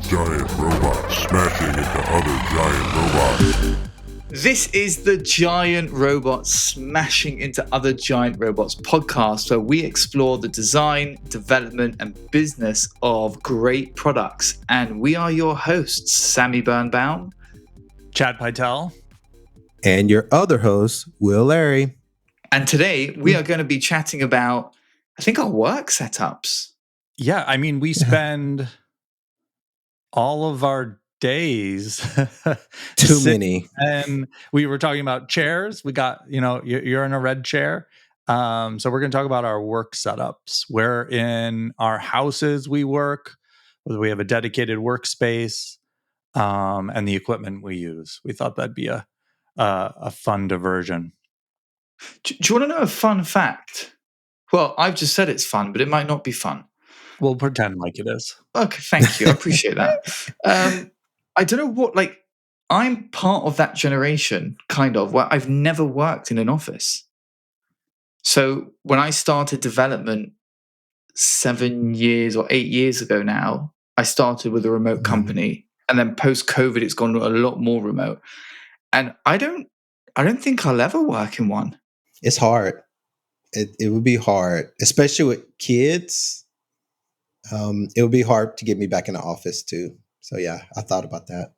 giant robots smashing into other giant robots. This is the Giant Robots Smashing into Other Giant Robots podcast, where we explore the design, development, and business of great products. And we are your hosts, Sami Birnbaum, Chad Pytel, and your other host, Will Larry. And today we are going to be chatting about, I think, our work setups. Yeah, I mean, we spend all of our days too many, and we were talking about chairs. We got, you're in a red chair, so we're going to talk about our work setups, where in our houses we work, whether we have a dedicated workspace, and the equipment we use. We thought that'd be a fun diversion. Do you want to know a fun fact? Well, I've just said it's fun, but it might not be fun. We'll pretend like it is. Okay, thank you. I appreciate that. I don't know what, I'm part of that generation, kind of, where I've never worked in an office. So when I started development 7 years or 8 years ago now, I started with a remote company. And then post-COVID, it's gone a lot more remote. And I don't think I'll ever work in one. It's hard. It would be hard, especially with kids. It would be hard to get me back in the office too. So yeah, I thought about that.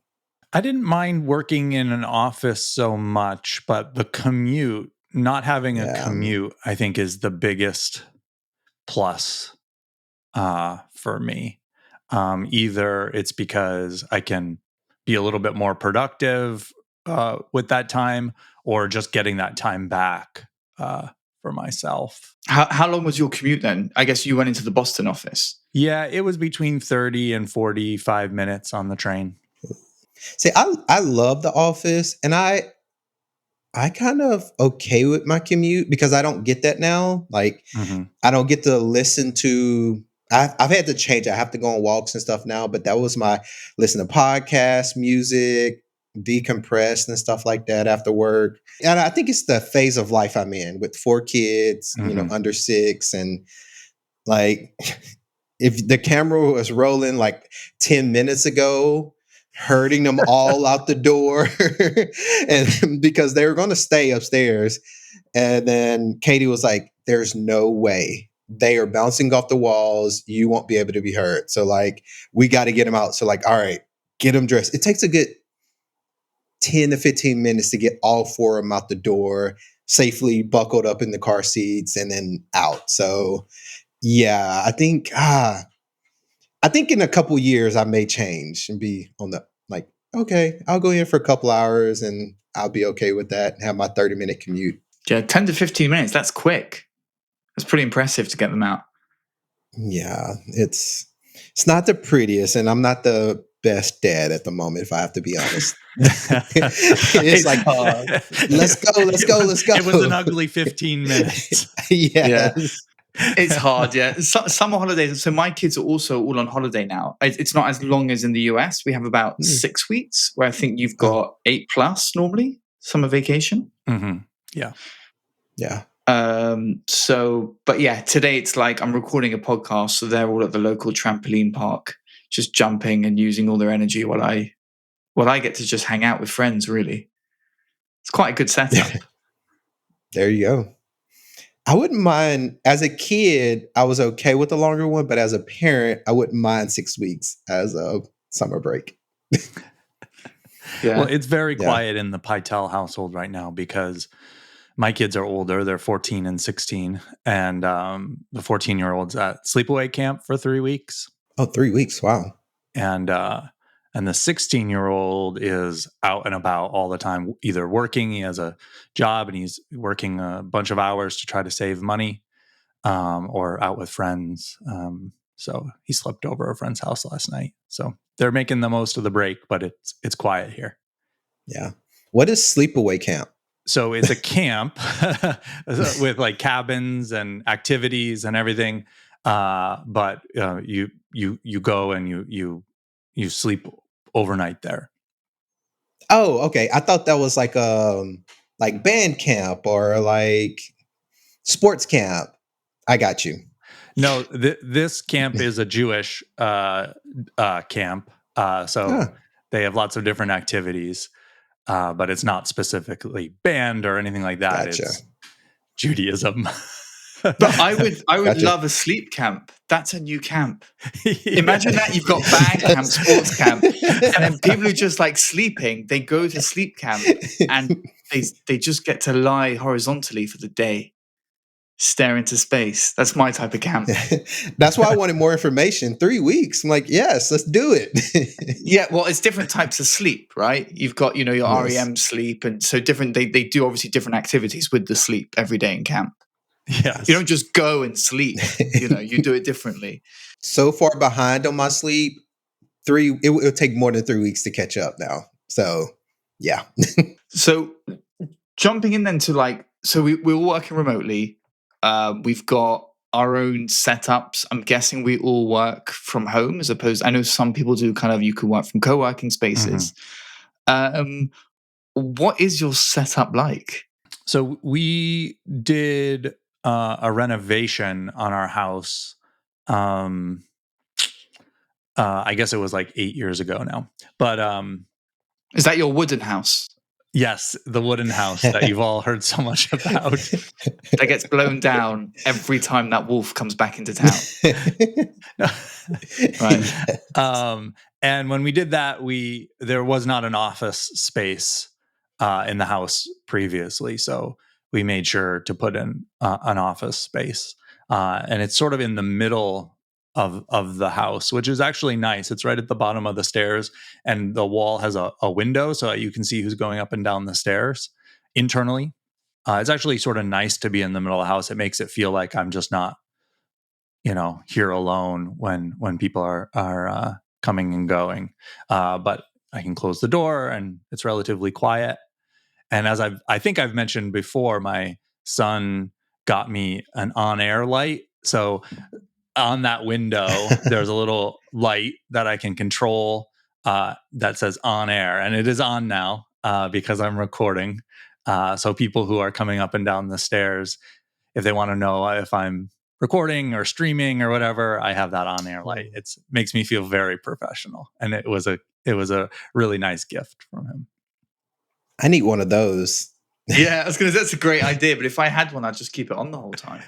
I didn't mind working in an office so much, but the commute, not having a commute, I think is the biggest plus for me. Either it's because I can be a little bit more productive with that time, or just getting that time back for myself. How long was your commute then? I guess you went into the Boston office. Yeah, it was between 30 and 45 minutes on the train. See, I love the office, and I kind of okay with my commute because I don't get that now. I don't get to listen to. I've had to change. I have to go on walks and stuff now, but that was my listen to podcasts, music, decompress and stuff like that after work. And I think it's the phase of life I'm in with 4 kids, under 6, and if the camera was rolling 10 minutes ago, herding them all out the door, and because they were going to stay upstairs, and then Katie was like, "There's no way. They are bouncing off the walls. You won't be able to be heard. So we got to get them out. So all right, get them dressed." It takes a good 10 to 15 minutes to get all 4 of them out the door, safely buckled up in the car seats, and then out. So yeah, I think in a couple years I may change and be on the okay, I'll go in for a couple hours and I'll be okay with that and have my 30-minute commute. Yeah, 10 to 15 minutes. That's quick. That's pretty impressive to get them out. Yeah, it's not the prettiest, and I'm not the best dad at the moment, if I have to be honest. It's let's go. It was an ugly 15 minutes. Yeah. It's hard, yeah. Summer holidays. So my kids are also all on holiday now. It's not as long as in the US. We have about 6 weeks, where I think you've got 8+ normally, summer vacation. Mm-hmm. Yeah. Yeah. But yeah, today it's I'm recording a podcast, so they're all at the local trampoline park, just jumping and using all their energy while I get to just hang out with friends, really. It's quite a good setup. There you go. I wouldn't mind. As a kid, I was okay with the longer one, but as a parent, I wouldn't mind 6 weeks as a summer break. Yeah. Well, it's very quiet in the Pytel household right now because my kids are older. They're 14 and 16. And the 14-year-old's at sleepaway camp for 3 weeks. Oh, 3 weeks. Wow. And the 16-year-old is out and about all the time, either working, he has a job and he's working a bunch of hours to try to save money, or out with friends. So he slept over at a friend's house last night. So they're making the most of the break, but it's quiet here. Yeah. What is sleepaway camp? So it's a camp with cabins and activities and everything. But you go and you sleep overnight there. Oh, okay. I thought that was like band camp or sports camp. I got you. No, this camp is a Jewish camp. So they have lots of different activities, but it's not specifically band or anything like that. Gotcha. It's Judaism. But I would Gotcha. love a sleep camp. That's a new camp. Imagine that you've got band camp, sports camp, and then people who just like sleeping, they go to sleep camp and they just get to lie horizontally for the day, stare into space. That's my type of camp. That's why I wanted more information. 3 weeks. I'm like, yes, let's do it. Yeah, well, it's different types of sleep, right? You've got, your Yes. REM sleep, and so different. They do obviously different activities with the sleep every day in camp. Yes. You don't just go and sleep. You do it differently. So far behind on my sleep, it will take more than 3 weeks to catch up now. So, yeah. So jumping in then to so we're all working remotely. We've got our own setups. I'm guessing we all work from home as opposed. I know some people do you can work from co-working spaces. What is your setup like? So we did a renovation on our house. I guess it was like 8 years ago now. But is that your wooden house? Yes, the wooden house that you've all heard so much about. That gets blown down every time that wolf comes back into town. Right. And when we did that, there was not an office space in the house previously, so we made sure to put in an office space, and it's sort of in the middle of the house, which is actually nice. It's right at the bottom of the stairs, and the wall has a window so that you can see who's going up and down the stairs internally. It's actually sort of nice to be in the middle of the house. It makes it feel like I'm just not, here alone when people are coming and going. But I can close the door and it's relatively quiet. And as I think I've mentioned before, my son got me an on-air light. So on that window, there's a little light that I can control that says on air. And it is on now because I'm recording. So people who are coming up and down the stairs, if they want to know if I'm recording or streaming or whatever, I have that on air light. It makes me feel very professional. And it was a really nice gift from him. I need one of those. Yeah, I was going to say that's a great idea, but if I had one, I'd just keep it on the whole time.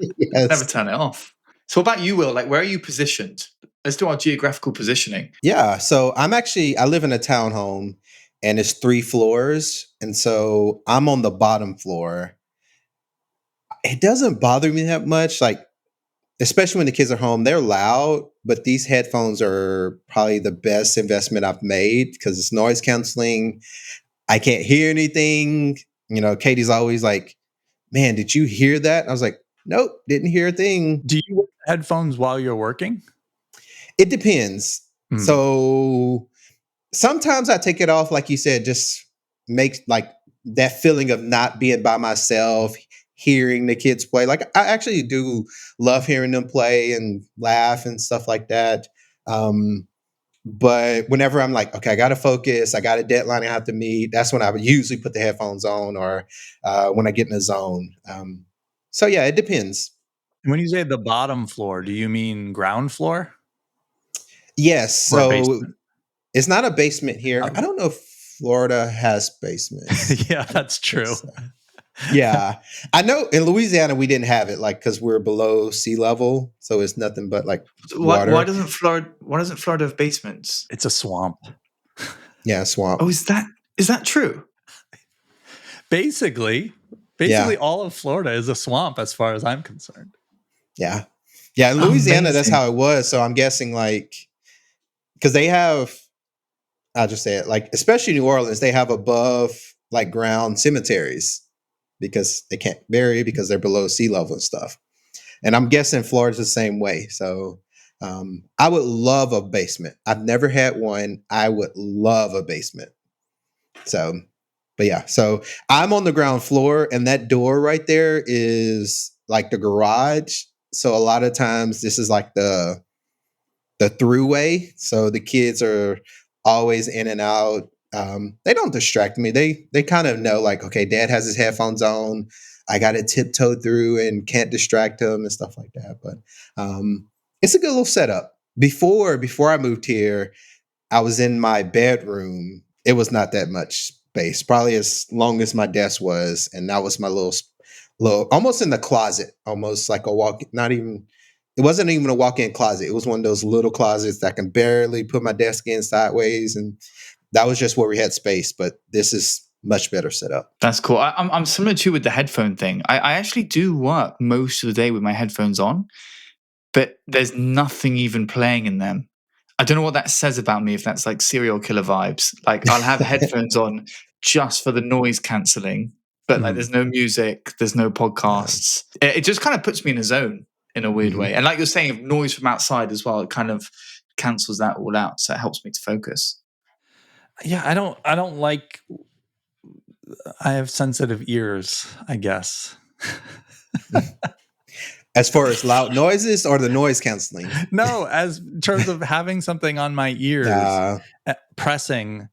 Yes. Never turn it off. So what about you, Will? Where are you positioned? Let's do our geographical positioning. Yeah. So I live in a townhome and it's 3 floors. And so I'm on the bottom floor. It doesn't bother me that much. Especially when the kids are home, they're loud, but these headphones are probably the best investment I've made because it's noise canceling. I can't hear anything. Katie's always like, man, did you hear that? I was like, nope, didn't hear a thing. Do you wear headphones while you're working? It depends. So sometimes I take it off, like you said, just makes that feeling of not being by myself, hearing the kids play. I actually do love hearing them play and laugh and stuff like that. But whenever I'm like, okay, I got to focus, I got a deadline I have to meet, that's when I would usually put the headphones on or when I get in the zone. So yeah, it depends. When you say the bottom floor, do you mean ground floor? Yes. So it's not a basement here. Okay. I don't know if Florida has basements. Yeah, that's true. Yeah. I know in Louisiana we didn't have it because we're below sea level. So it's nothing but water. Why doesn't Florida have basements? It's a swamp. Yeah, swamp. Oh, is that true? Basically all of Florida is a swamp as far as I'm concerned. Yeah. Yeah, in Louisiana, Amazing. that's how it was. So I'm guessing because they have, I'll just say it, especially New Orleans, they have above ground cemeteries because they can't bury because they're below sea level and stuff. And I'm guessing Florida's the same way. So I would love a basement. I've never had one. I would love a basement. So, but yeah, so I'm on the ground floor and that door right there is the garage. So a lot of times this is the throughway. So the kids are always in and out. They don't distract me. They kind of know okay, dad has his headphones on. I got to tiptoe through and can't distract him and stuff like that. But it's a good little setup. before I moved here, I was in my bedroom. It was not that much space, probably as long as my desk was, and that was my little almost in the closet, almost like a walk. Not even. It wasn't even a walk-in closet. It was one of those little closets that I can barely put my desk in sideways, and that was just where we had space. But this is much better set up. That's cool. I'm similar to you with the headphone thing. I actually do work most of the day with my headphones on, but there's nothing even playing in them. I don't know what that says about me, if that's like serial killer vibes. Like I'll have headphones on just for the noise cancelling, but like there's no music, there's no podcasts. It just kind of puts me in a zone in a weird way. And like you're saying, if noise from outside as well, it kind of cancels that all out. So it helps me to focus. Yeah, I don't like, I have sensitive ears, I guess. As far as loud noises or the noise canceling? No, as in terms of having something on my ears, pressing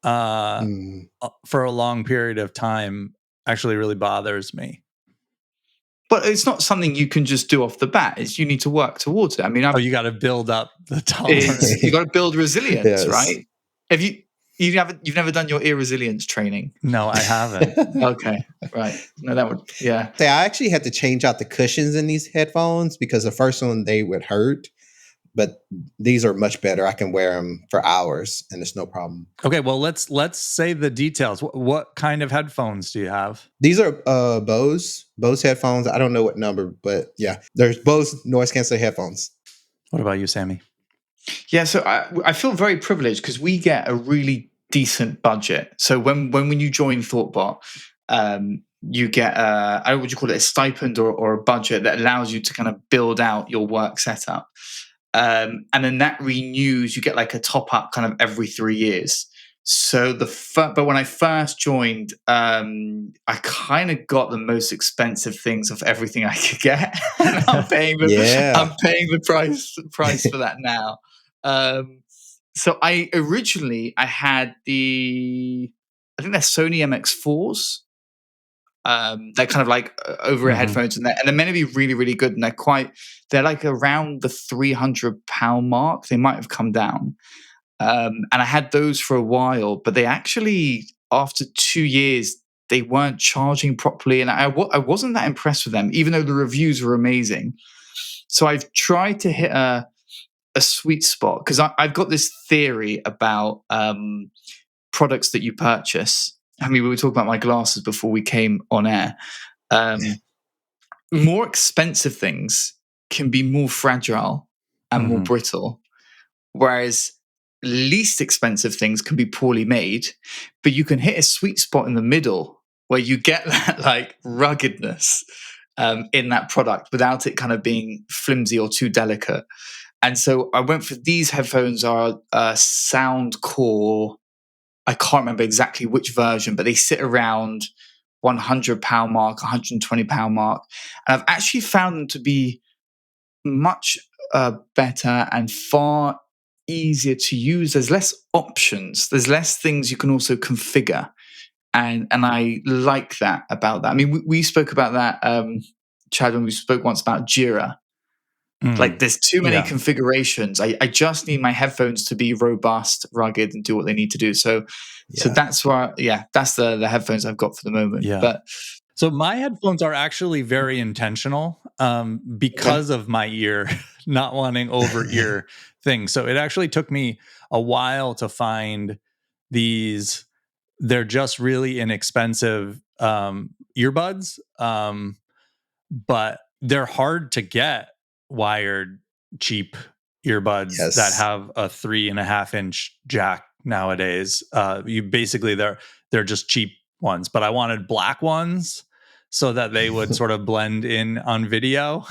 for a long period of time actually really bothers me. But it's not something you can just do off the bat. It's you need to work towards it. I mean, you got to build up the tolerance. You got to build resilience, Yes. right? Have you've never done your ear resilience training? No, I haven't. Okay, right. No, that would I actually had to change out the cushions in these headphones because the first one they would hurt, but these are much better. I can wear them for hours and it's no problem. Okay, well let's say the details. What kind of headphones do you have? These are Bose headphones. I don't know what number, but yeah, there's Bose noise canceling headphones. What about you, Sammy? Yeah, so I feel very privileged because we get a really decent budget. So when you join thoughtbot, you get I don't know what you call it, a stipend or a budget that allows you to kind of build out your work setup. And then that renews. You get like a top up kind of every 3 years. So but when I first joined, I kind of got the most expensive things of everything I could get. And I'm paying the price for that now. So I had I think they're Sony MX4s. They're kind of like over-ear headphones, and they're meant to be really, really good. And they're like around the £300 mark. They might have come down. And I had those for a while, but they actually, after 2 years, they weren't charging properly. And I wasn't that impressed with them, even though the reviews were amazing. So I've tried to hit a sweet spot because I've got this theory about products that you purchase. I mean, we were talking about my glasses before we came on air. More expensive things can be more fragile and more brittle, whereas least expensive things can be poorly made, but you can hit a sweet spot in the middle where you get that like ruggedness in that product without it kind of being flimsy or too delicate. And so I went for these headphones are Soundcore. I can't remember exactly which version, but they sit around £100 mark, £120 mark. And I've actually found them to be much better and far easier to use. There's less options. There's less things you can also configure. And I like that about that. I mean, we spoke about that, Chad, when we spoke once about Jira. Like there's too many configurations. I just need my headphones to be robust, rugged, and do what they need to do. So that's why, that's the headphones I've got for the moment. Yeah. But so my headphones are actually very intentional because of my ear not wanting over ear things. So it actually took me a while to find these. They're just really inexpensive earbuds, but they're hard to get. Wired cheap earbuds that have a 3.5-inch jack nowadays. You basically they're just cheap ones, but I wanted black ones so that they would sort of blend in on video.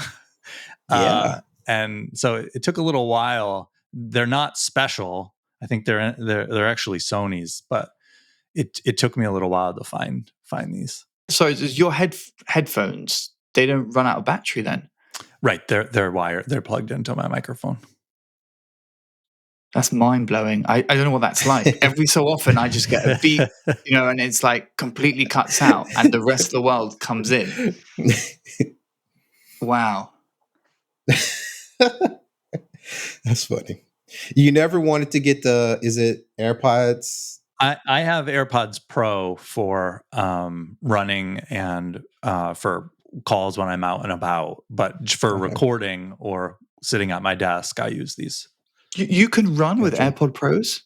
And so it took a little while. They're not special. I think they're actually Sony's, but it took me a little while to find these. So is your headphones, they don't run out of battery then? Right, they're wired. They're plugged into my microphone. That's mind blowing. I don't know what that's like. Every so often, I just get a beep, and it's like completely cuts out, and the rest of the world comes in. Wow. That's funny. You never wanted to get is it AirPods? I have AirPods Pro for running and for calls when I'm out and about, but for recording or sitting at my desk, I use these. You can run with Gotcha. AirPod Pros?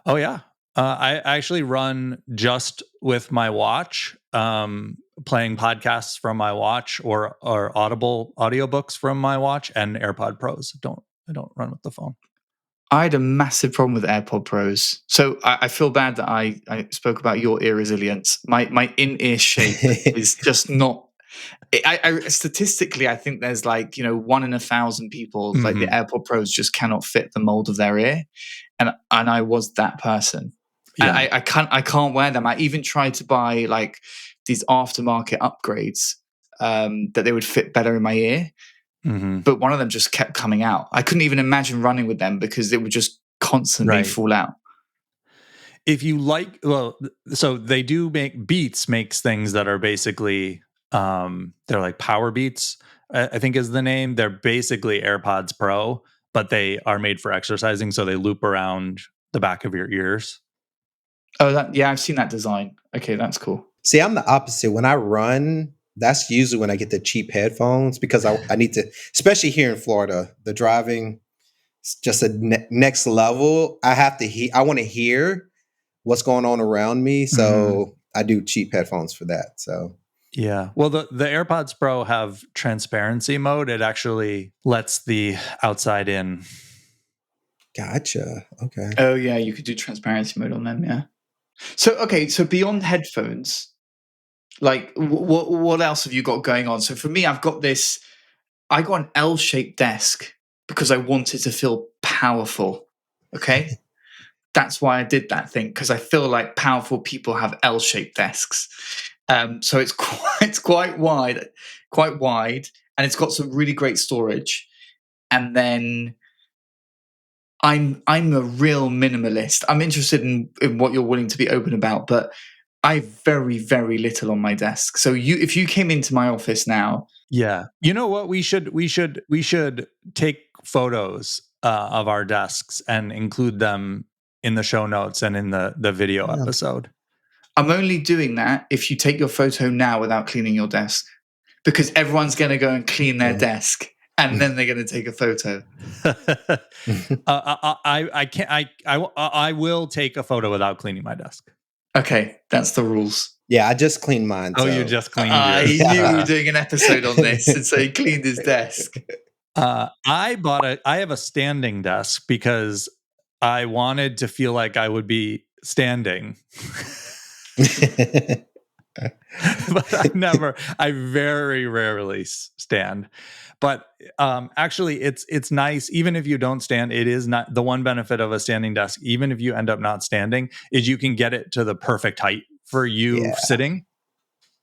Oh yeah. I actually run just with my watch, playing podcasts from my watch or Audible audiobooks from my watch, and AirPod Pros. I don't run with the phone. I had a massive problem with AirPod Pros. So I feel bad that I spoke about your ear resilience. My in-ear shape is just not. Statistically, I think there's 1 in 1,000 people, like the AirPod Pros just cannot fit the mold of their ear, and I was that person. Yeah. And I can't wear them. I even tried to buy these aftermarket upgrades that they would fit better in my ear. But one of them just kept coming out. I couldn't even imagine running with them because it would just constantly fall out. If you so they do make Beats makes things that are basically they're like Power Beats, I think is the name. They're basically AirPods Pro, but they are made for exercising, so they loop around the back of your ears. Oh, yeah, I've seen that design. Okay, that's cool. See, I'm the opposite. When I run, that's usually when I get the cheap headphones because I need to, especially here in Florida, the driving is just a next level. I have to I want to hear what's going on around me. So I do cheap headphones for that. So yeah. Well, the AirPods Pro have transparency mode. It actually lets the outside in. Gotcha. Okay. Oh yeah, you could do transparency mode on them. Yeah. So beyond headphones, what else have you got going on? So for me, I got an L-shaped desk because I wanted to feel powerful. Okay. That's why I did that thing, because I feel like powerful people have L-shaped desks. So it's quite wide, and it's got some really great storage. And then I'm a real minimalist. I'm interested in what you're willing to be open about, but I have very, very little on my desk. So if you came into my office now, yeah, you know what, we should take photos of our desks and include them in the show notes and in the video episode. I'm only doing that if you take your photo now without cleaning your desk, because everyone's going to go and clean their desk and then they're going to take a photo. I will take a photo without cleaning my desk. Okay, that's the rules. Yeah, I just cleaned mine. Oh, so. you just cleaned yours. yours. He knew we were doing an episode on this, and so he cleaned his desk. I have a standing desk because I wanted to feel like I would be standing. But I very rarely stand. But actually, it's nice. Even if you don't stand, it is not the one benefit of a standing desk. Even if you end up not standing, is you can get it to the perfect height for you sitting.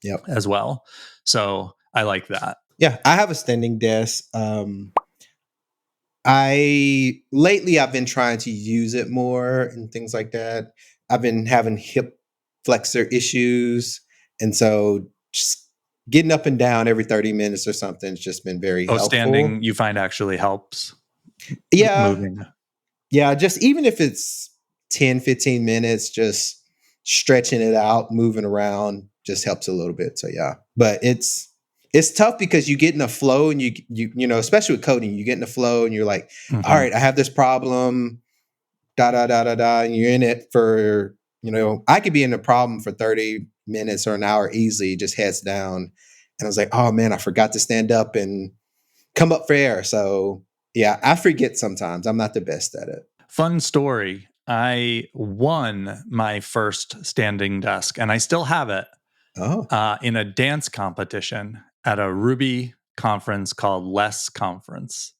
Yep. As well. So I like that. Yeah, I have a standing desk. Lately I've been trying to use it more and things like that. I've been having hip flexor issues, and so just getting up and down every 30 minutes or something has just been very helpful. Standing you find actually helps? Yeah. Moving. Yeah, just even if it's 10, 15 minutes, just stretching it out, moving around just helps a little bit. So yeah. But it's tough because you get in a flow and you know, especially with coding, you get in a flow and you're like, all right, I have this problem, and you're in it for, I could be in a problem for 30 minutes or an hour easily, just heads down. And I was like, oh man, I forgot to stand up and come up for air. So yeah, I forget sometimes. I'm not the best at it. Fun story. I won my first standing desk and I still have it in a dance competition at a Ruby conference called Less Conference.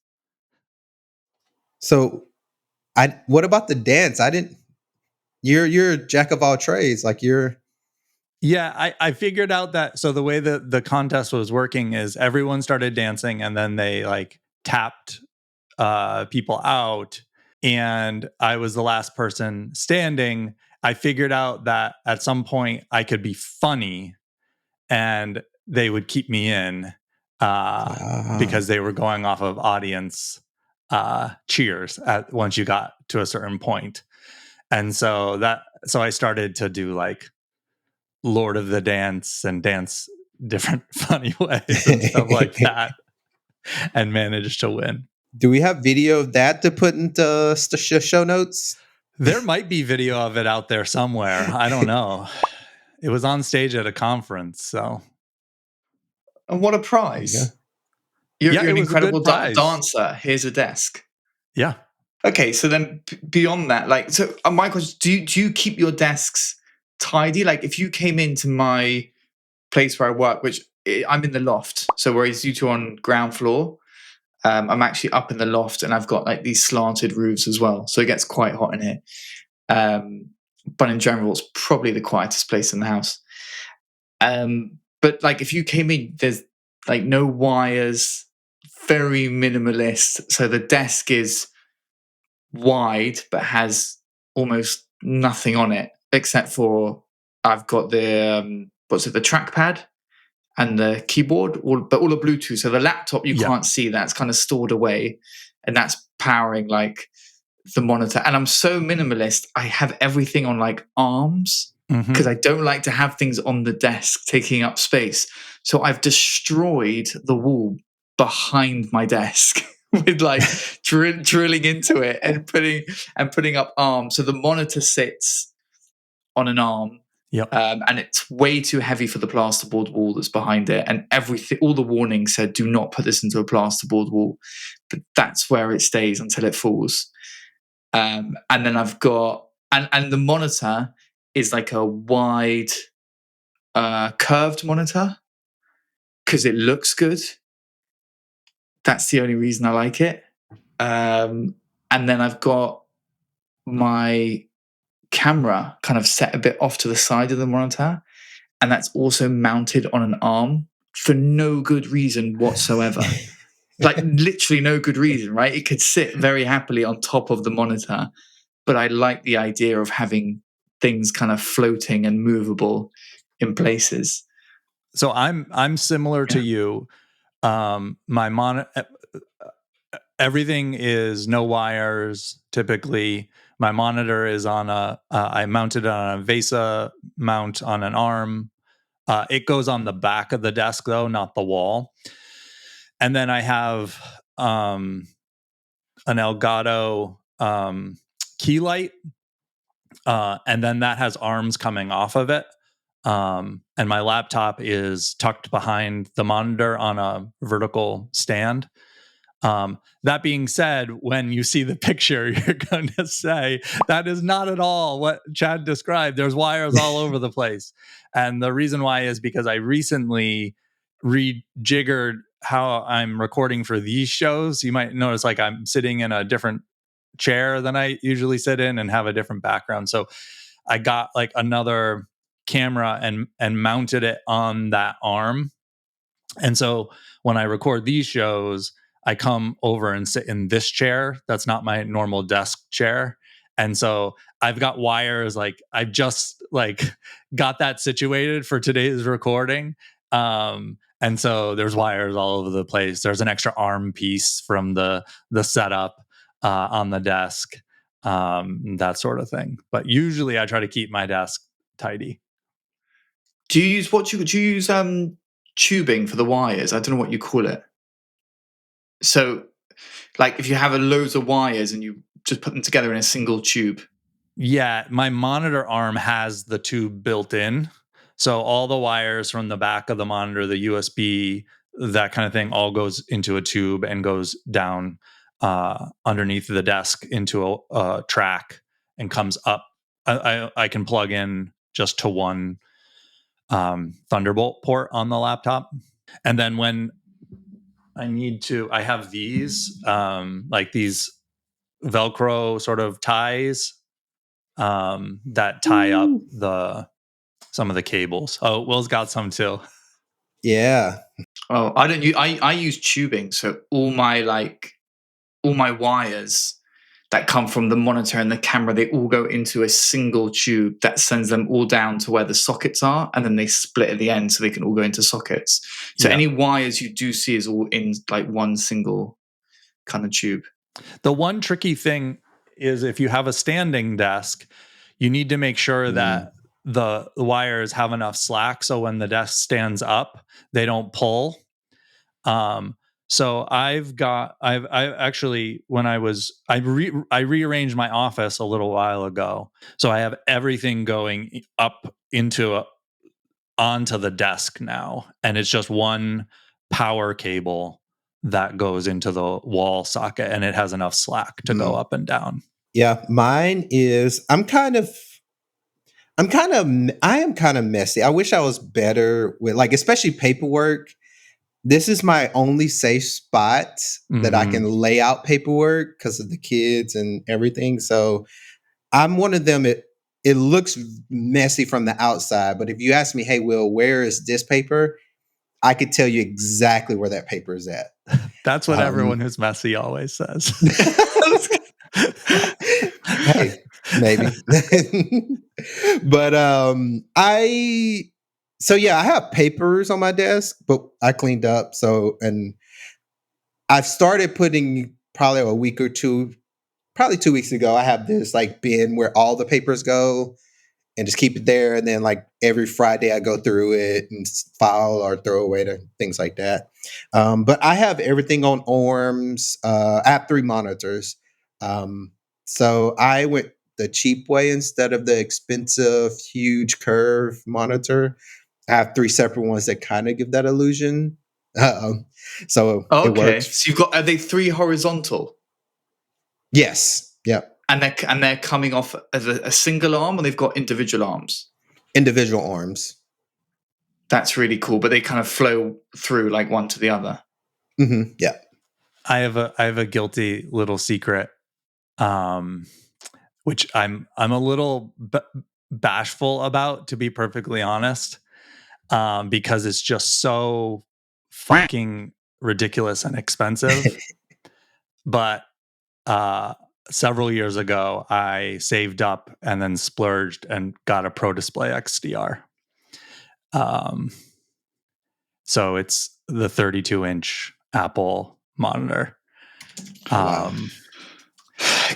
So what about the dance? You're a jack of all trades. Yeah, I figured out that, so the way that the contest was working is everyone started dancing and then they tapped people out, and I was the last person standing. I figured out that at some point I could be funny and they would keep me in because they were going off of audience cheers once you got to a certain point. And so I started to do like Lord of the Dance and dance different funny ways and stuff like that, and managed to win. Do we have video of that to put into show notes? There might be video of it out there somewhere. I don't know. It was on stage at a conference, so. And what a prize. Yeah. You're an it was incredible a good prize. dancer. Here's a desk. Yeah. Okay, so then beyond that, like, so my question, do you keep your desks tidy? Like, if you came into my place where I work, which I'm in the loft, so whereas you two are on ground floor, I'm actually up in the loft, and I've got like these slanted roofs as well, so it gets quite hot in here. But in general, it's probably the quietest place in the house. But like, if you came in, there's like no wires, very minimalist. So the desk is wide, but has almost nothing on it except for I've got the the trackpad and the keyboard, but all the Bluetooth. So the laptop you can't see, that's kind of stored away, and that's powering like the monitor. And I'm so minimalist, I have everything on like arms because I don't like to have things on the desk taking up space. So I've destroyed the wall behind my desk with like drilling into it and putting up arms. So the monitor sits on an arm. Yep. And it's way too heavy for the plasterboard wall that's behind it. And all the warnings said, do not put this into a plasterboard wall. But that's where it stays until it falls. And then I've got, and the monitor is like a wide, curved monitor because it looks good. That's the only reason I like it. And then I've got my camera kind of set a bit off to the side of the monitor, and that's also mounted on an arm for no good reason whatsoever. Like literally no good reason, right? It could sit very happily on top of the monitor, but I like the idea of having things kind of floating and movable in places. So I'm similar to you. My everything is no wires typically. My monitor is on I mounted it on a VESA mount on an arm. It goes on the back of the desk though, not the wall. And then I have an Elgato key light, and then that has arms coming off of it. And my laptop is tucked behind the monitor on a vertical stand. That being said, when you see the picture, you're going to say that is not at all what Chad described. There's wires all over the place. And the reason why is because I recently rejiggered how I'm recording for these shows. You might notice like I'm sitting in a different chair than I usually sit in and have a different background. So I got like another camera and mounted it on that arm. And so when I record these shows, I come over and sit in this chair. That's not my normal desk chair. And so I've got wires, like I've just like got that situated for today's recording. And so there's wires all over the place. There's an extra arm piece from the setup on the desk, that sort of thing. But usually I try to keep my desk tidy. Do you use tubing for the wires? I don't know what you call it. So, like, if you have loads of wires and you just put them together in a single tube. Yeah, my monitor arm has the tube built in. So all the wires from the back of the monitor, the USB, that kind of thing, all goes into a tube and goes down underneath the desk into a track and comes up. I can plug in just to one Thunderbolt port on the laptop. And then when I need to, I have these, like these Velcro sort of ties that tie up some of the cables. Oh, Will's got some too. Yeah. Oh, I don't use. I use tubing. So all my wires that come from the monitor and the camera, they all go into a single tube that sends them all down to where the sockets are, and then they split at the end so they can all go into sockets. So any wires you do see is all in like one single kind of tube. The one tricky thing is if you have a standing desk, you need to make sure that the wires have enough slack so when the desk stands up, they don't pull. So I actually, when I rearranged my office a little while ago. So I have everything going up onto the desk now. And it's just one power cable that goes into the wall socket, and it has enough slack to go up and down. Yeah, mine is, I am kind of messy. I wish I was better with, like, especially paperwork. This is my only safe spot that I can lay out paperwork because of the kids and everything. So I'm one of them. It looks messy from the outside, but if you ask me, hey, Will, where is this paper? I could tell you exactly where that paper is at. That's what everyone who's messy always says. Hey, maybe. But I have papers on my desk, but I cleaned up. So, and I've started putting probably a week or two, probably 2 weeks ago, I have this like bin where all the papers go and just keep it there. And then like every Friday I go through it and file or throw away to things like that. But I have everything on ORMs. I have 3 monitors. So I went the cheap way instead of the expensive, huge curve monitor. I have 3 separate ones that kind of give that illusion. So it works. So are they 3 horizontal? Yes. Yep. And they're coming off as a single arm, or they've got individual arms? Individual arms. That's really cool, but they kind of flow through like one to the other. Mm-hmm. Yeah. I have a guilty little secret, which I'm a little bashful about, to be perfectly honest, because it's just so fucking ridiculous and expensive. But several years ago, I saved up and then splurged and got a Pro Display XDR. So it's the 32-inch Apple monitor. Wow.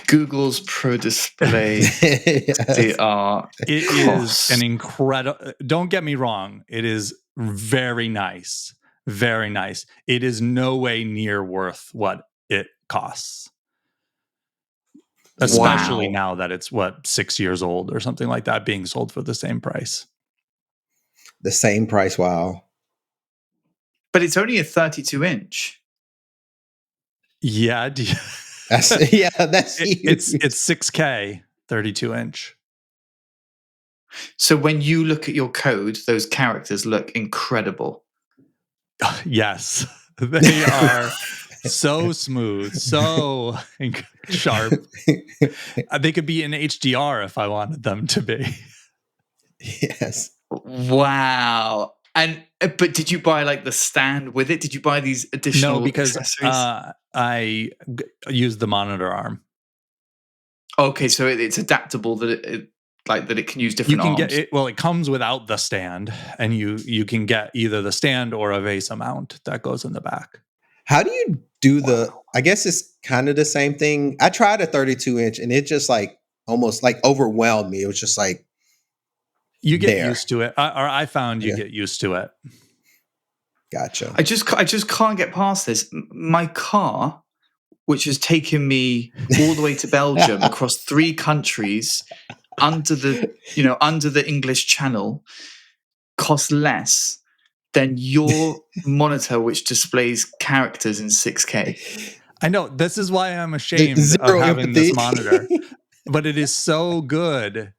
Google's Pro Display XDR. It is an incredible. Don't get me wrong. It is very nice. Very nice. It is no way near worth what it costs. Especially now that it's 6 years old or something like that, being sold for the same price. The same price. Wow. But it's only a 32-inch. Yeah. That's huge. It's 6K 32-inch. So when you look at your code, those characters look incredible. Yes. They are so smooth, so sharp. They could be in HDR if I wanted them to be. Yes. Wow. But did you buy like the stand with it? Did you buy these additional accessories? I used the monitor arm. Okay, so it's adaptable that it can use different arms. It comes without the stand, and you can get either the stand or a VESA mount that goes in the back. How do you do I guess it's kind of the same thing. I tried a 32-inch and it just like almost like overwhelmed me. It was just like, you get used to it, or I found you get used to it. Gotcha. I just can't get past this. My car, which has taken me all the way to Belgium, across 3 countries, under the English Channel, costs less than your monitor, which displays characters in 6K. I know. This is why I'm ashamed of having this monitor, but it is so good.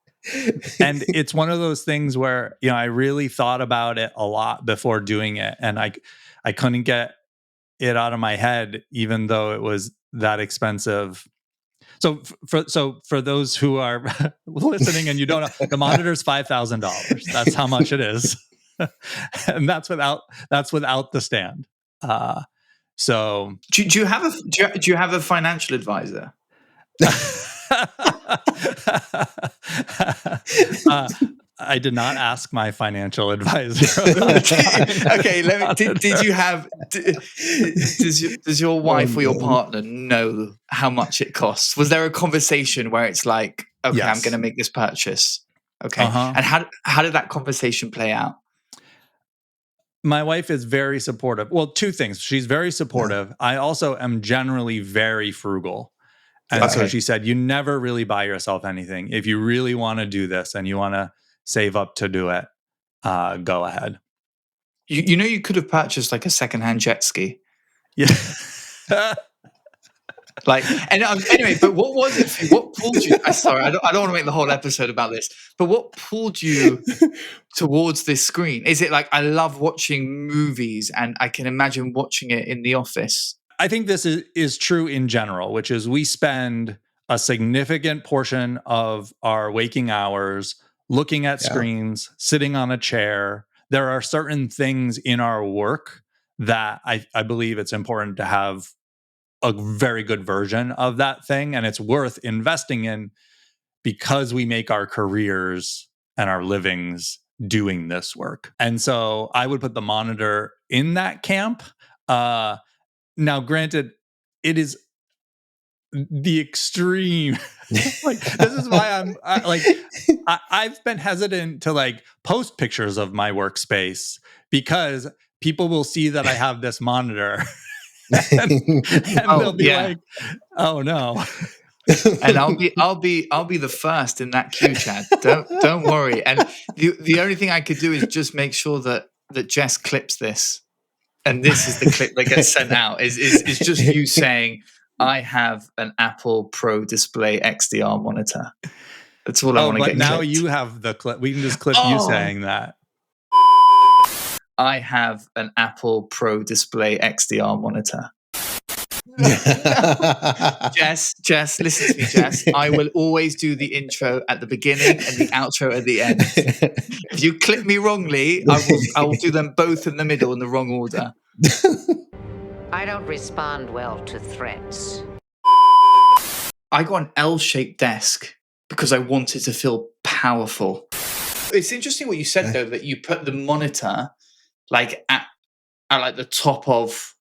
And it's one of those things where, I really thought about it a lot before doing it, and I couldn't get it out of my head, even though it was that expensive. So for those who are listening and you don't know, the monitor's $5,000. That's how much it is, and that's without the stand. So do you have a financial advisor? I did not ask my financial advisor. Okay, did you have? Does your wife or your partner know how much it costs? Was there a conversation where it's like, okay, Yes. I'm going to make this purchase? Okay, Uh-huh. and how did that conversation play out? My wife is very supportive. Well, two things. She's very supportive. I also am generally very frugal. And so she said, you never really buy yourself anything. If you really want to do this and you want to save up to do it, go ahead. You know, you could have purchased like a secondhand jet ski. Yeah. Anyway, but what was it? What pulled you? Sorry, I don't want to make the whole episode about this. But what pulled you towards this screen? Is it like, I love watching movies and I can imagine watching it in the office? I think this is true in general, which is we spend a significant portion of our waking hours looking at screens, sitting on a chair. There are certain things in our work that I believe it's important to have a very good version of that thing, and it's worth investing in because we make our careers and our livings doing this work. And so I would put the monitor in that camp. Now, granted, it is the extreme. Like, this is why I've been hesitant to like post pictures of my workspace because people will see that I have this monitor and they'll be like, "Oh no." And I'll be the first in that queue, Chad. Don't worry. And the only thing I could do is just make sure that Jess clips this. And this is the clip that gets sent out. Is just you saying, I have an Apple Pro Display XDR monitor. That's all I want to get. But now clipped. you have the clip. We can just clip you saying that. I have an Apple Pro Display XDR monitor. Jess, listen to me, Jess. I will always do the intro at the beginning and the outro at the end. If you clip me wrongly, I will do them both in the middle in the wrong order. I don't respond well to threats. I got an L-shaped desk because I wanted to feel powerful. It's interesting what you said though, that you put the monitor like at like the top of.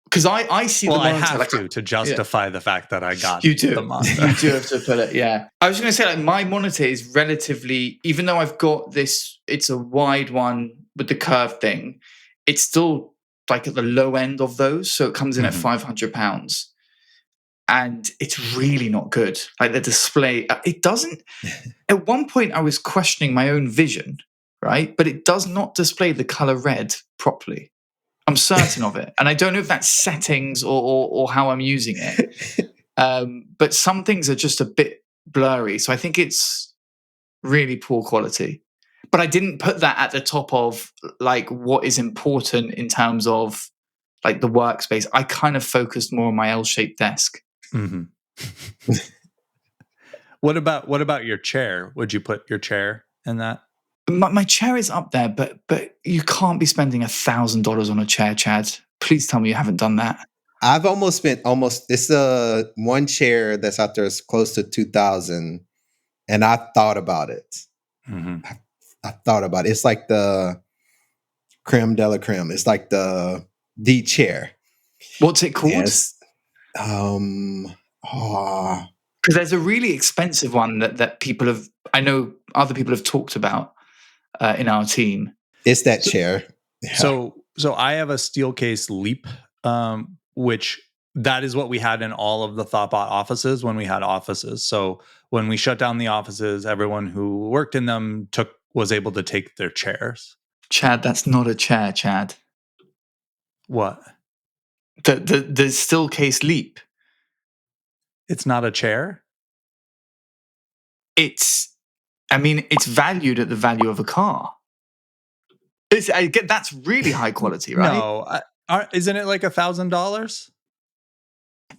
Because I see the monitor. I have to justify the fact that I got the monitor. You do have to put it, yeah. I was going to say, like, my monitor is relatively, even though I've got this, it's a wide one with the curved thing, it's still like at the low end of those. So it comes in at £500. And it's really not good. Like the display, it doesn't, at one point I was questioning my own vision, right? But it does not display the color red properly. I'm certain of it. And I don't know if that's settings or how I'm using it. But some things are just a bit blurry. So I think it's really poor quality. But I didn't put that at the top of like what is important in terms of like the workspace. I kind of focused more on my L-shaped desk. Mm-hmm. What about your chair? Would you put your chair in that? My chair is up there, but you can't be spending $1,000 on a chair, Chad. Please tell me you haven't done that. I've almost spent it's the one chair that's out there is close to 2,000, and I thought about it. Mm-hmm. I thought about it. It's like the creme de la creme. It's like the chair. What's it called? Yes. Because there's a really expensive one that people have. I know other people have talked about. In our team, it's that chair. Yeah. So I have a Steelcase Leap, which that is what we had in all of the thoughtbot offices when we had offices. So when we shut down the offices, everyone who worked in them was able to take their chairs. Chad, that's not a chair, Chad. What? The Steelcase Leap. It's not a chair? It's valued at the value of a car. That's really high quality, right? No, isn't it like $1,000?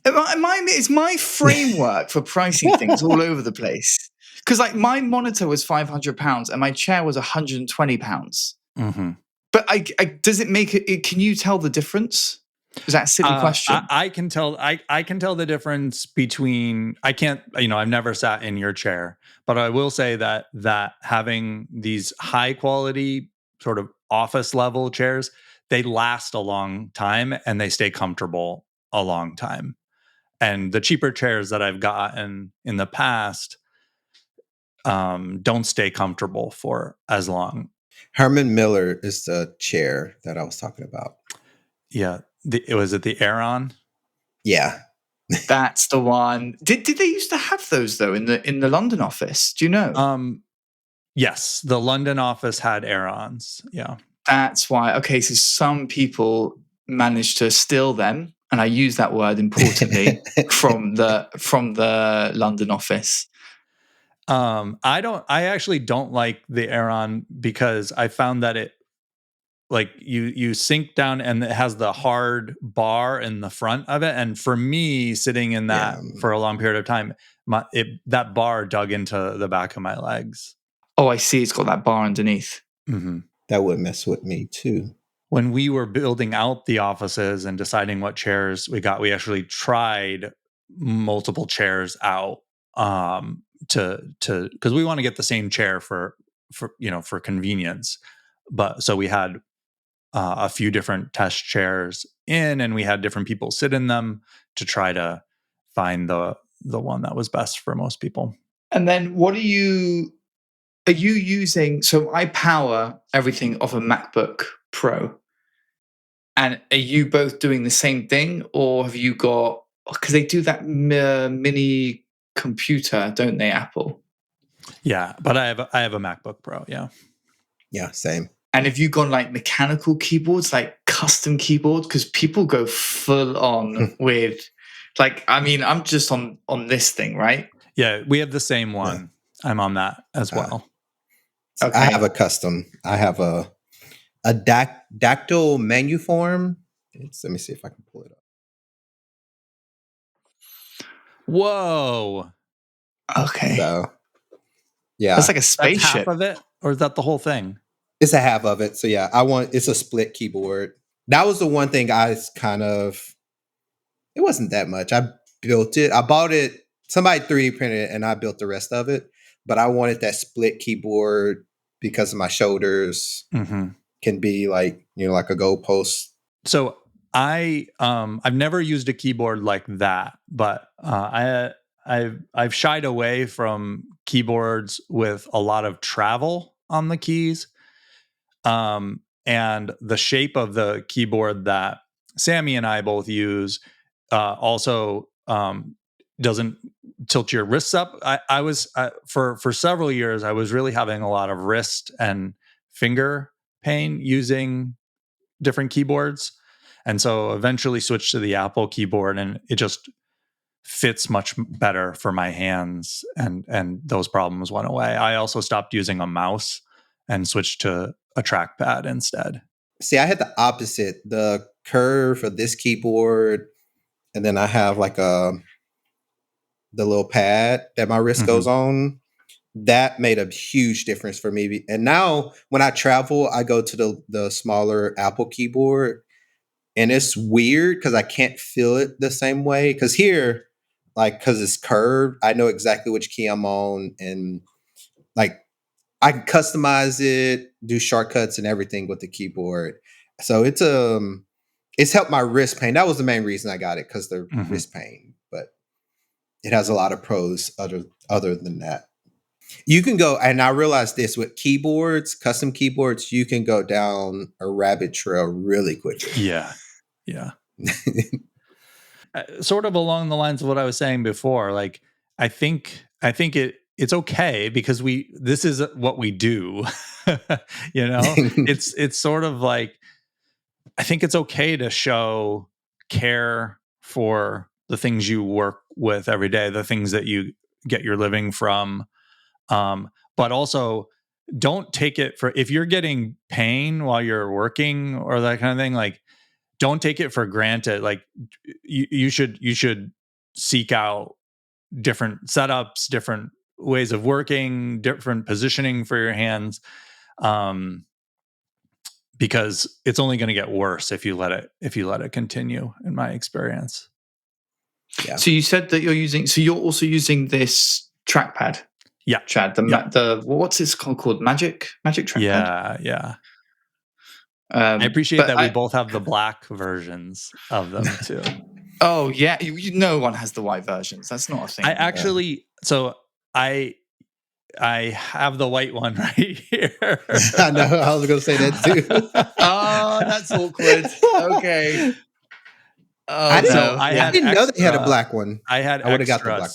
It's my framework for pricing things all over the place. Because like my monitor was £500 and my chair was £120. Mm-hmm. But does it make it? Can you tell the difference? Is that a silly question? I can tell. I can tell the difference between. I can't. I've never sat in your chair, but I will say that having these high quality sort of office level chairs, they last a long time and they stay comfortable a long time. And the cheaper chairs that I've gotten in the past don't stay comfortable for as long. Herman Miller is the chair that I was talking about. Yeah. Was it the Aeron? Yeah. That's the one. Did they used to have those though in the London office? Do you know? Yes, the London office had Aerons. Yeah. That's why. Okay, so some people managed to steal them, and I use that word importantly from the London office. I actually don't like the Aeron because I found that it, like, you sink down and it has the hard bar in the front of it, and for me sitting in that for a long period of time, that bar dug into the back of my legs. Oh, I see. It's got that bar underneath. Mm-hmm. That would mess with me too. When we were building out the offices and deciding what chairs we got, we actually tried multiple chairs out to because we want to get the same chair for convenience. But so we had a few different test chairs in, and we had different people sit in them to try to find the one that was best for most people. And then what are you using? So I power everything off a MacBook Pro. And are you both doing the same thing, or have you got, because they do that mini computer, don't they, Apple? Yeah, but I have a MacBook Pro, yeah. Yeah, same. And have you gone like mechanical keyboards, like custom keyboards? Because people go full on with, like, I mean, I'm just on this thing, right? Yeah, we have the same one. Yeah. I'm on that as well. Okay. I have a custom. I have a dactyl menu form. Let me see if I can pull it up. Whoa. Okay. So, yeah. That's like a spaceship. That's half of it? Or is that the whole thing? It's a half of it. So, yeah, it's a split keyboard. That was the one thing it wasn't that much. I built it. I bought it. Somebody 3D printed it and I built the rest of it. But I wanted that split keyboard because of my shoulders. Mm-hmm. Can be like, like a goalpost. So I've never used a keyboard like that, but I've shied away from keyboards with a lot of travel on the keys. And the shape of the keyboard that Sami and I both use also doesn't tilt your wrists up. I was for several years I was really having a lot of wrist and finger pain using different keyboards, and so eventually switched to the Apple keyboard, and it just fits much better for my hands, and those problems went away. I also stopped using a mouse and switched to a trackpad instead. See, I had the opposite. The curve of this keyboard, and then I have like the little pad that my wrist goes on. That made a huge difference for me. And now when I travel, I go to the smaller Apple keyboard. And it's weird because I can't feel it the same way. Because here, because it's curved, I know exactly which key I'm on. And I can customize it, do shortcuts and everything with the keyboard. So it's helped my wrist pain. That was the main reason I got it, because the wrist pain. But it has a lot of pros other than that. You can go, and I realized this with keyboards, custom keyboards, you can go down a rabbit trail really quickly. Yeah. Sort of along the lines of what I was saying before, like I think it's okay because this is what we do. It's sort of like, I think it's okay to show care for the things you work with every day, the things that you get your living from. But also don't take it for, if you're getting pain while you're working or that kind of thing, like don't take it for granted. Like you should seek out different setups, different ways of working, different positioning for your hands. because it's only going to get worse if you let it continue, in my experience. Yeah. So you said that you're also using this trackpad. Yeah. Chad, the what's this called? Magic trackpad? Yeah. I appreciate that we both have the black versions of them too. Oh yeah, no one has the white versions. That's not a thing. I actually, so I have the white one right here. I know. I was going to say that too. Oh, that's awkward. Okay. Oh, I didn't know they had a black one. I would have got the black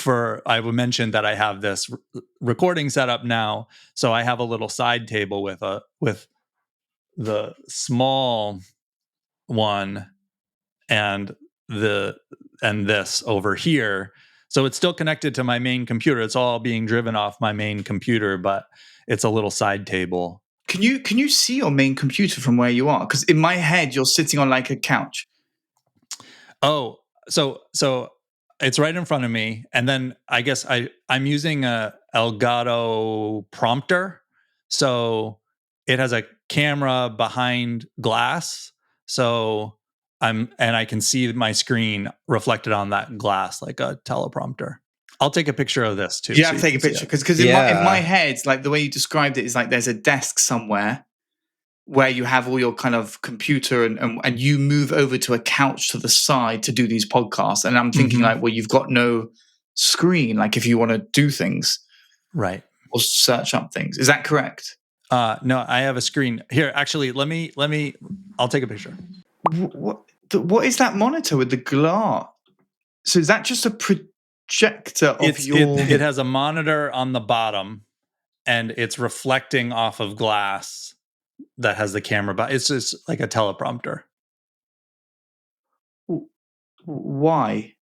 one. I mentioned that I have this recording set up now, so I have a little side table with the small one and this over here. So it's still connected to my main computer. It's all being driven off my main computer, but it's a little side table. Can you see your main computer from where you are? Because in my head, you're sitting on like a couch. Oh, so it's right in front of me, and then I guess I'm using a Elgato prompter, so it has a camera behind glass, so I can see my screen reflected on that glass like a teleprompter. I'll take a picture of this too. You have to take a picture because in my head, like the way you described it is like there's a desk somewhere where you have all your kind of computer and you move over to a couch to the side to do these podcasts. And I'm thinking like, well, you've got no screen, like if you want to do things. Right. Or search up things. Is that correct? No, I have a screen here. Actually, let me, I'll take a picture. What is that monitor with the glass? So is that just a projector of it has a monitor on the bottom and it's reflecting off of glass that has the camera, but it's just like a teleprompter. Why?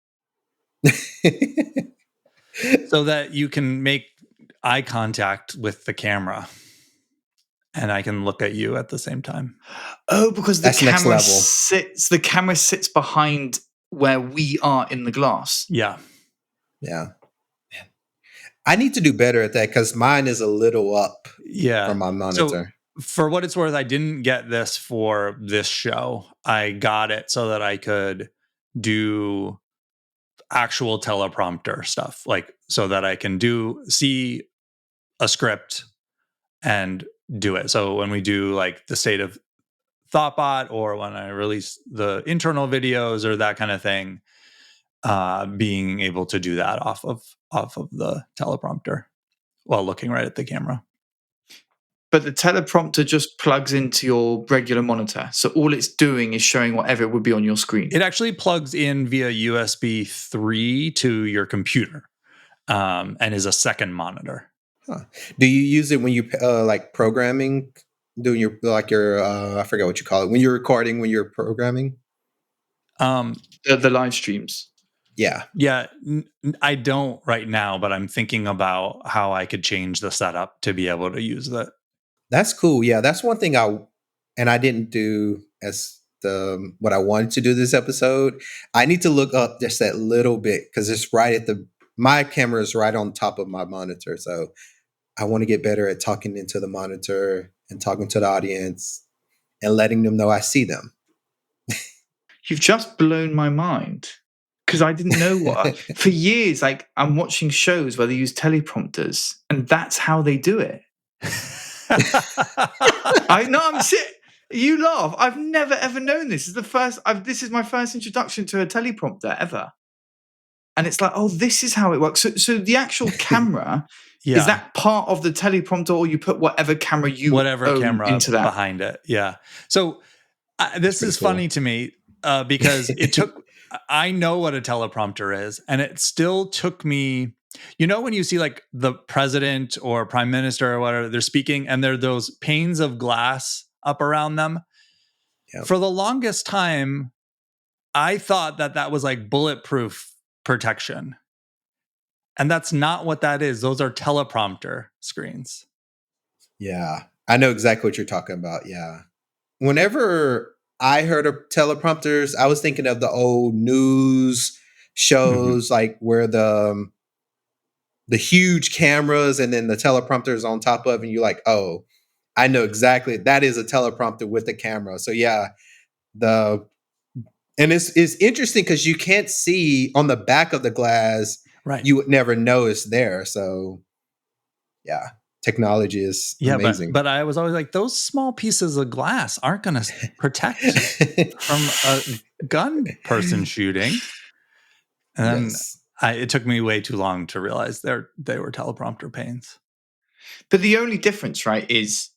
So that you can make eye contact with the camera and I can look at you at the same time. Oh, because the camera sits behind where we are in the glass. Yeah. I need to do better at that because mine is a little up from my monitor. So, for what it's worth, I didn't get this for this show. I got it so that I could do actual teleprompter stuff, like so that I can see a script and do it. So when we do like the state of thoughtbot or when I release the internal videos or that kind of thing, being able to do that off of the teleprompter while looking right at the camera. But the teleprompter just plugs into your regular monitor. So all it's doing is showing whatever would be on your screen. It actually plugs in via USB 3 to your computer and is a second monitor. Huh. Do you use it when you like programming, doing your I forget what you call it, when you're recording, when you're programming? The live streams. Yeah. I don't right now, but I'm thinking about how I could change the setup to be able to use that. That's cool. Yeah, that's one thing I didn't do as what I wanted to do this episode. I need to look up just that little bit because it's right at my camera is right on top of my monitor. So I want to get better at talking into the monitor and talking to the audience and letting them know I see them. You've just blown my mind because I didn't know what. For years, like I'm watching shows where they use teleprompters and that's how they do it. I know. You laugh. I've never ever known this. This is my first introduction to a teleprompter ever, and it's like, oh, this is how it works. So the actual camera is that part of the teleprompter, or you put whatever camera camera into that behind it. Yeah. So this is cool. Funny to me because it took. I know what a teleprompter is, and it still took me. You know, when you see like the president or prime minister or whatever, they're speaking and there are those panes of glass up around them. Yep. For the longest time, I thought that was like bulletproof protection. And that's not what that is. Those are teleprompter screens. Yeah, I know exactly what you're talking about. Yeah. Whenever I heard of teleprompters, I was thinking of the old news shows, like where the huge cameras and then the teleprompters on top of, and you're like, oh, I know exactly. That is a teleprompter with the camera. So yeah, it's interesting because you can't see on the back of the glass. Right. You would never know it's there. So yeah, technology is amazing. But I was always like, those small pieces of glass aren't going to protect from a gun person shooting. And then Yes. it took me way too long to realize they were teleprompter panes. But the only difference, right, is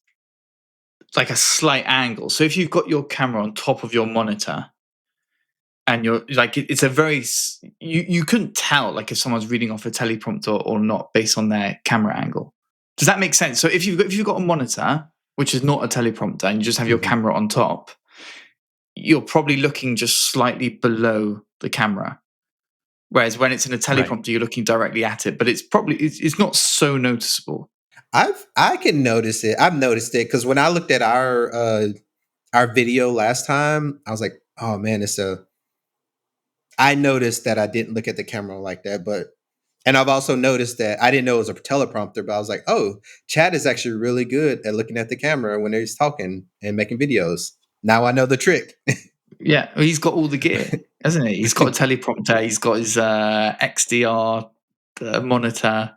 like a slight angle. So if you've got your camera on top of your monitor, and you're like, it's a very you couldn't tell like if someone's reading off a teleprompter or not based on their camera angle. Does that make sense? So if you've got a monitor which is not a teleprompter and you just have your camera on top, you're probably looking just slightly below the camera. Whereas when it's in a teleprompter, you're looking directly at it, but it's not so noticeable. I can notice it. I've noticed it because when I looked at our video last time, I was like, oh man, I noticed that I didn't look at the camera like that, and I've also noticed that I didn't know it was a teleprompter, but I was like, oh, Chad is actually really good at looking at the camera when he's talking and making videos. Now I know the trick. Yeah, he's got all the gear, hasn't he? He's got a teleprompter. He's got his XDR monitor.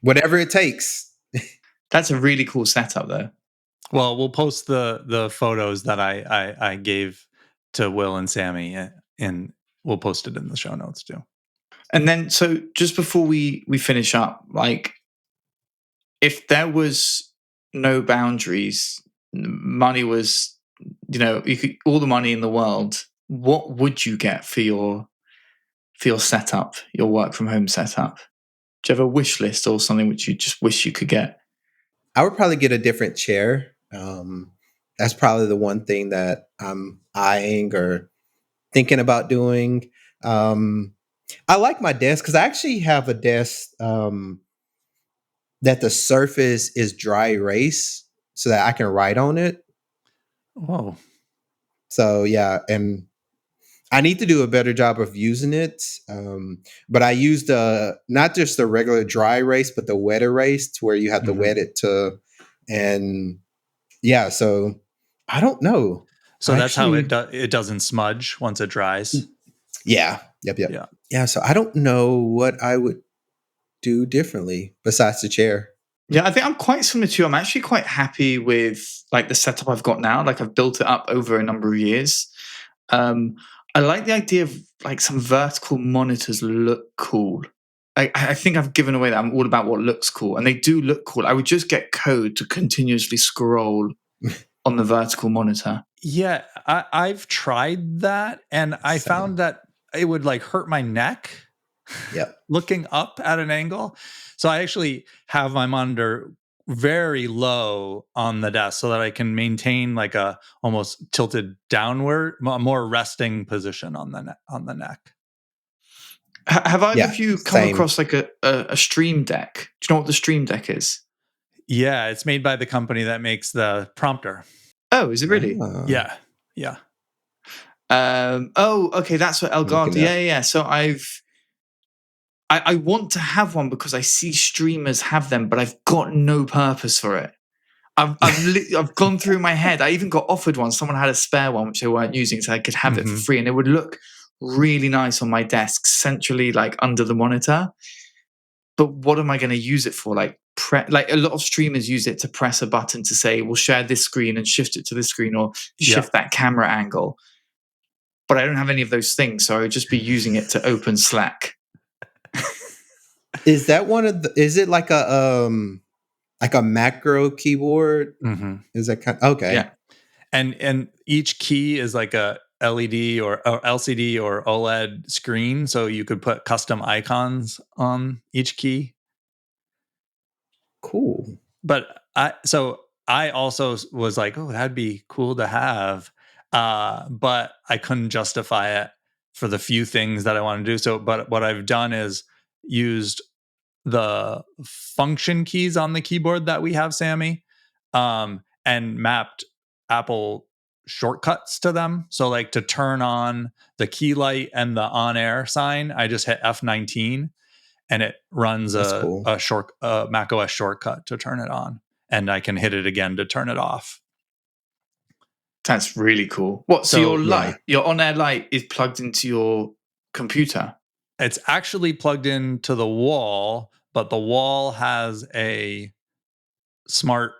Whatever it takes. That's a really cool setup, though. Well, we'll post the photos that I gave to Will and Sammy, and we'll post it in the show notes too. And then, so just before we finish up, like, if there was no boundaries, money was, you could all the money in the world. What would you get for your setup, your work from home setup? Do you have a wish list or something which you just wish you could get? I would probably get a different chair. That's probably the one thing that I'm eyeing or thinking about doing. I like my desk because I actually have a desk that the surface is dry erase so that I can write on it. Whoa. So yeah, and I need to do a better job of using it. But I used not just the regular dry erase, but the wet erase to where you have to wet it to, and yeah. So I don't know. So that's how it doesn't smudge once it dries. Yeah. Yep. Yeah. So I don't know what I would do differently besides the chair. Yeah, I think I'm quite similar to you. I'm actually quite happy with like the setup I've got now. Like I've built it up over a number of years. I like the idea of like some vertical monitors look cool. I think I've given away that I'm all about what looks cool, and they do look cool. I would just get code to continuously scroll on the vertical monitor. Yeah, I've tried that, and I found that it would like hurt my neck. Yep. Looking up at an angle. So I actually have my monitor very low on the desk so that I can maintain like a almost tilted downward, more resting position on the neck. Have either of you come across like a Stream Deck? Do you know what the Stream Deck is? Yeah, it's made by the company that makes the prompter. Oh, is it really? Yeah. Oh, okay, that's what Elgato. Yeah. So I want to have one because I see streamers have them, but I've got no purpose for it. I've gone through my head. I even got offered one. Someone had a spare one which they weren't using, so I could have it for free, and it would look really nice on my desk, centrally, like under the monitor. But what am I going to use it for? Like a lot of streamers use it to press a button to say, "We'll share this screen and shift it to this screen, or shift that camera angle." But I don't have any of those things, so I would just be using it to open Slack. Is that is it like a macro keyboard? Is that okay? Yeah. And each key is like a LED or LCD or OLED screen, so you could put custom icons on each key. Cool. But I also was like, oh, that'd be cool to have, but I couldn't justify it for the few things that I want to do. So, but what I've done is used the function keys on the keyboard that we have, Sammy, and mapped Apple shortcuts to them. So like to turn on the key light and the on air sign, I just hit F19 and it runs a Mac OS shortcut to turn it on. and I can hit it again to turn it off. That's really cool. What? So your light, your on-air light is plugged into your computer? It's actually plugged into the wall, but the wall has a smart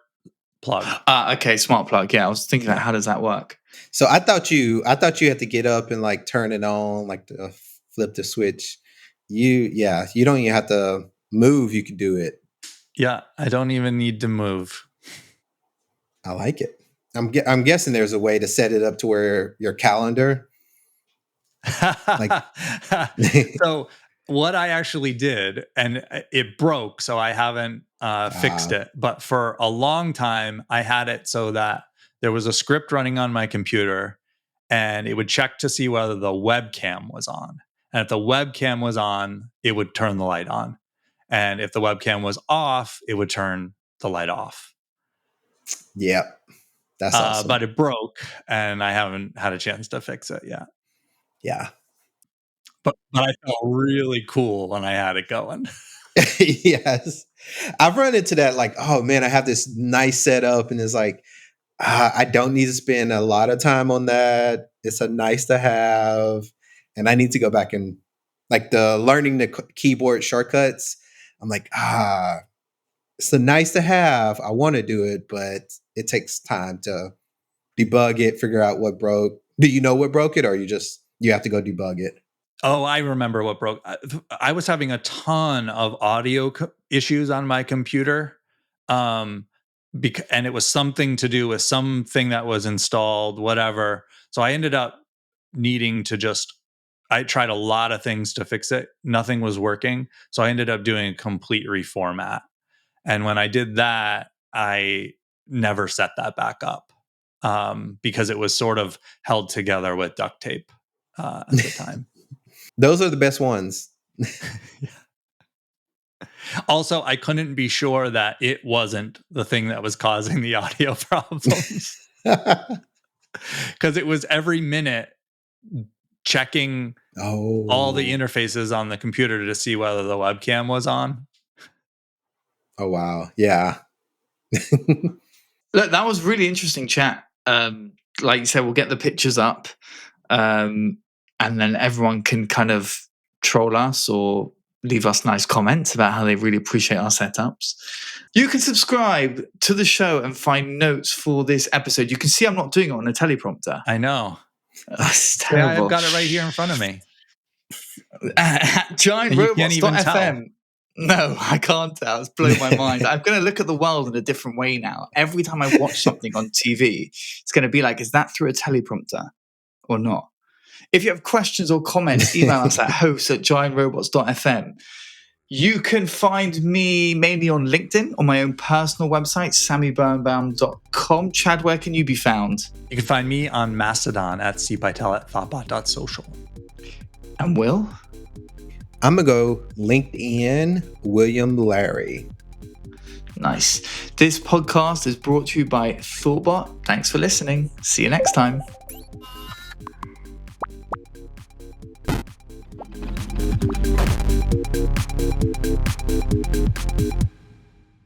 plug. Okay, smart plug. Yeah, I was thinking, how does that work? So I thought you had to get up and like turn it on, like flip the switch. You don't even have to move. You can do it. Yeah, I don't even need to move. I like it. I'm guessing there's a way to set it up to where your calendar. So what I actually did, and it broke, so I haven't fixed it. But for a long time, I had it so that there was a script running on my computer, and it would check to see whether the webcam was on. And if the webcam was on, it would turn the light on. And if the webcam was off, it would turn the light off. Yep. That's awesome. But it broke, and I haven't had a chance to fix it yet. Yeah. But I felt really cool when I had it going. Yes. I've run into that, like, oh man, I have this nice setup, and it's like, I don't need to spend a lot of time on that. It's a nice to have. And I need to go back and like learning the keyboard shortcuts. I'm like, it's a nice to have. I want to do it, but it takes time to debug it, figure out what broke. Do you know what broke it, or you have to go debug it? Oh, I remember what broke. I was having a ton of audio issues on my computer. And it was something to do with something that was installed, whatever. So I ended up needing to I tried a lot of things to fix it. Nothing was working. So I ended up doing a complete reformat. And when I did that, I never set that back up because it was sort of held together with duct tape at the time. Those are the best ones. Also, I couldn't be sure that it wasn't the thing that was causing the audio problems. Because it was every minute checking all the interfaces on the computer to see whether the webcam was on. Oh, wow. Yeah. Look, that was really interesting chat. Like you said, we'll get the pictures up and then everyone can kind of troll us or leave us nice comments about how they really appreciate our setups. You can subscribe to the show and find notes for this episode. You can see I'm not doing it on a teleprompter. I know. That's terrible. Yeah, I've got it right here in front of me. GiantRobots.fm. No, I can't tell. It's blown my mind. I'm going to look at the world in a different way now. Every time I watch something on TV, it's going to be like, is that through a teleprompter or not? If you have questions or comments, email us at hosts@giantrobots.fm. You can find me mainly on LinkedIn, on my own personal website, samibirnbaum.com. Chad, where can you be found? You can find me on Mastodon at cpytel@thoughtbot.social. And Will? I'm going to go LinkedIn, William Larry. Nice. This podcast is brought to you by Thoughtbot. Thanks for listening. See you next time.